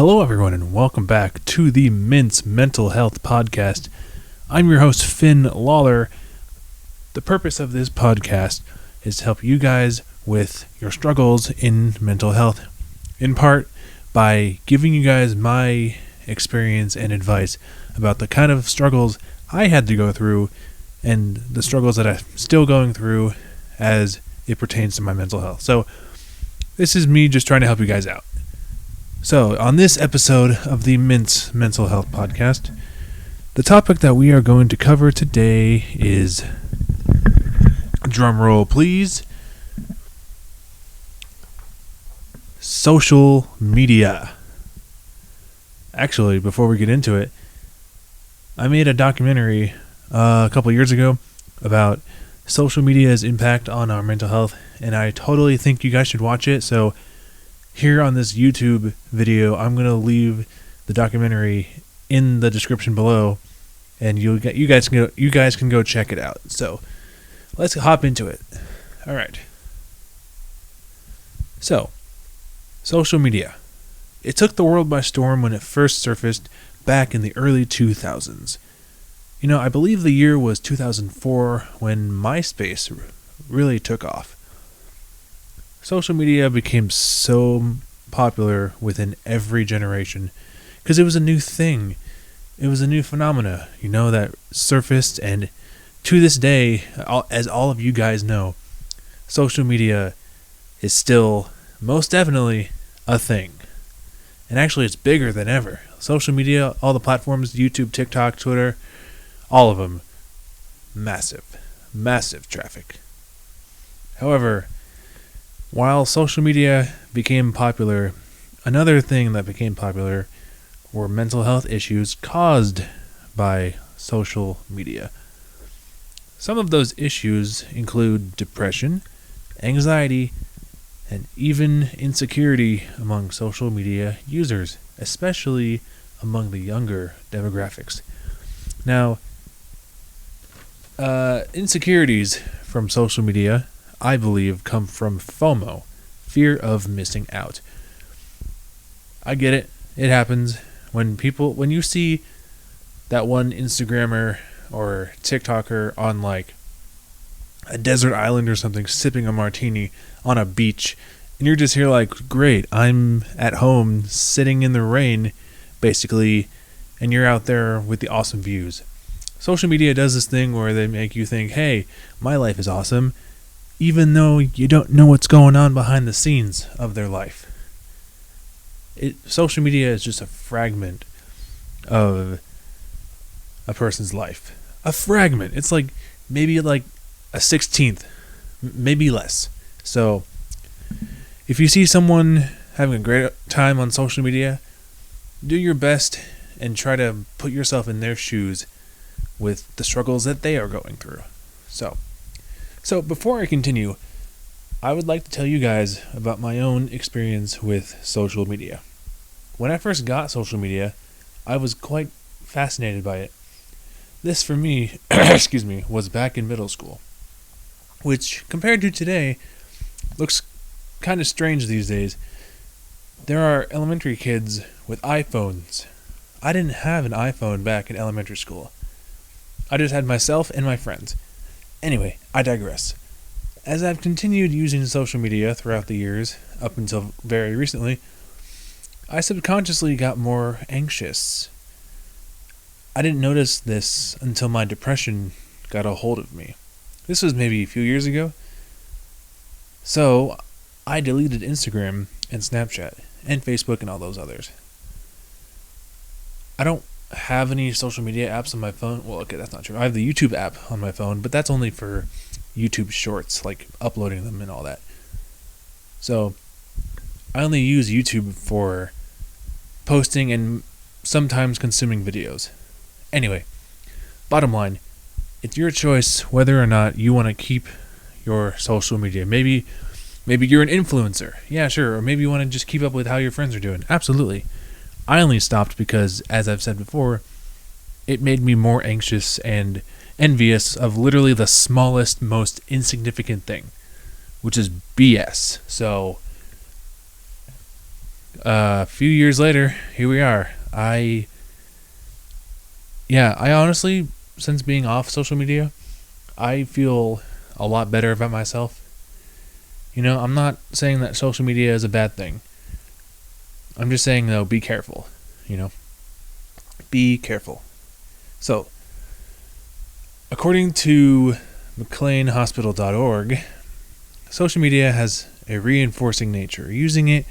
Hello, everyone, and welcome back to the Mints Mental Health Podcast. I'm your host, Finn Lawler. The purpose of this podcast is to help you guys with your struggles in mental health, in part by giving you guys my experience and advice about the kind of struggles I had to go through and the struggles that I'm still going through as it pertains to my mental health. So, this is me just trying to help you guys out. So, on this episode of the Mints Mental Health Podcast, the topic that we are going to cover today is, drumroll please, social media. Actually, before we get into it, I made a documentary a couple years ago about social media's impact on our mental health, and I totally think you guys should watch it. So, here on this YouTube video, I'm going to leave the documentary in the description below, and you guys can go check it out. So, let's hop into it. All right. So, social media. It took the world by storm when it first surfaced back in the early 2000s. You know, I believe the year was 2004 when MySpace really took off. Social media became so popular within every generation because it was a new thing. It was a new phenomena, that surfaced, and to this day, as all of you guys know, social media is still most definitely a thing. And actually, it's bigger than ever. Social media, all the platforms, YouTube, TikTok, Twitter, all of them, massive traffic. However, while social media became popular, another thing that became popular were mental health issues caused by social media. Some of those issues include depression, anxiety, and even insecurity among social media users, especially among the younger demographics. Now, insecurities from social media, I believe, come from FOMO, fear of missing out. I get it. It happens when you see that one Instagrammer or TikToker on like a desert island or something sipping a martini on a beach, and you're just here like, great, I'm at home sitting in the rain, basically, and you're out there with the awesome views. Social media does this thing where they make you think, hey, my life is awesome, even though you don't know what's going on behind the scenes of their life. Social media is just a fragment of a person's life. A fragment. It's like maybe like a 16th, maybe less. So, if you see someone having a great time on social media, do your best and try to put yourself in their shoes with the struggles that they are going through. So before I continue, I would like to tell you guys about my own experience with social media. When I first got social media, I was quite fascinated by it. This for me, was back in middle school, which compared to today looks kind of strange these days. There are elementary kids with iPhones. I didn't have an iPhone back in elementary school. I just had myself and my friends. Anyway, I digress. As I've continued using social media throughout the years, up until very recently, I subconsciously got more anxious. I didn't notice this until my depression got a hold of me. This was maybe a few years ago. So, I deleted Instagram and Snapchat and Facebook and all those others. I don't have any social media apps on my phone. Well, okay, that's not true. I have the YouTube app on my phone, but that's only for YouTube shorts, like uploading them and all that. So, I only use YouTube for posting and sometimes consuming videos. Anyway, bottom line, it's your choice whether or not you want to keep your social media. Maybe you're an influencer. Yeah, sure. Or maybe you want to just keep up with how your friends are doing. Absolutely. I only stopped because, as I've said before, it made me more anxious and envious of literally the smallest, most insignificant thing, which is BS. So, A few years later, here we are. I honestly, since being off social media, I feel a lot better about myself. I'm not saying that social media is a bad thing. I'm just saying, though, be careful. Be careful. So, according to McLeanHospital.org, social media has a reinforcing nature. Using it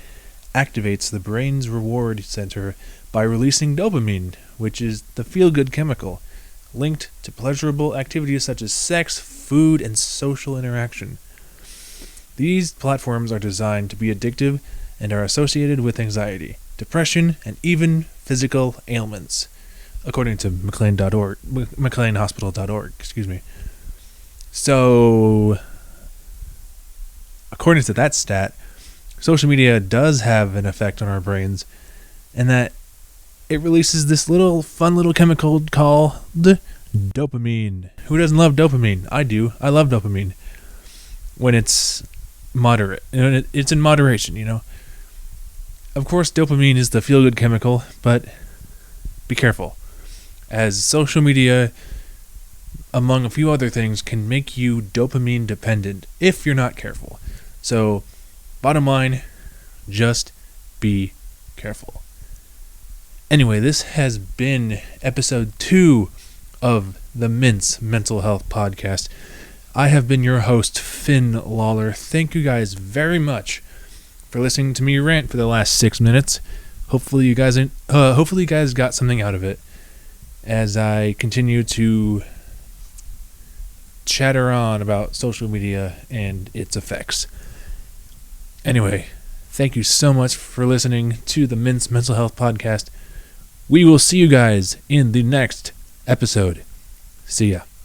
activates the brain's reward center by releasing dopamine, which is the feel-good chemical linked to pleasurable activities such as sex, food, and social interaction. These platforms are designed to be addictive and are associated with anxiety, depression, and even physical ailments, according to McLeanHospital.org. So, according to that stat, social media does have an effect on our brains, and that it releases this fun little chemical called dopamine. Who doesn't love dopamine? I do. I love dopamine when it's moderate. It's in moderation. Of course, dopamine is the feel-good chemical, but be careful, as social media, among a few other things, can make you dopamine dependent if you're not careful. So, bottom line, just be careful. Anyway, this has been episode 2 of the Mince Mental Health Podcast. I have been your host, Finn Lawler. Thank you guys very much for listening to me rant for the last 6 minutes. Hopefully you guys got something out of it as I continue to chatter on about social media and its effects. Anyway, thank you so much for listening to the Mince Mental Health Podcast. We will see you guys in the next episode. See ya.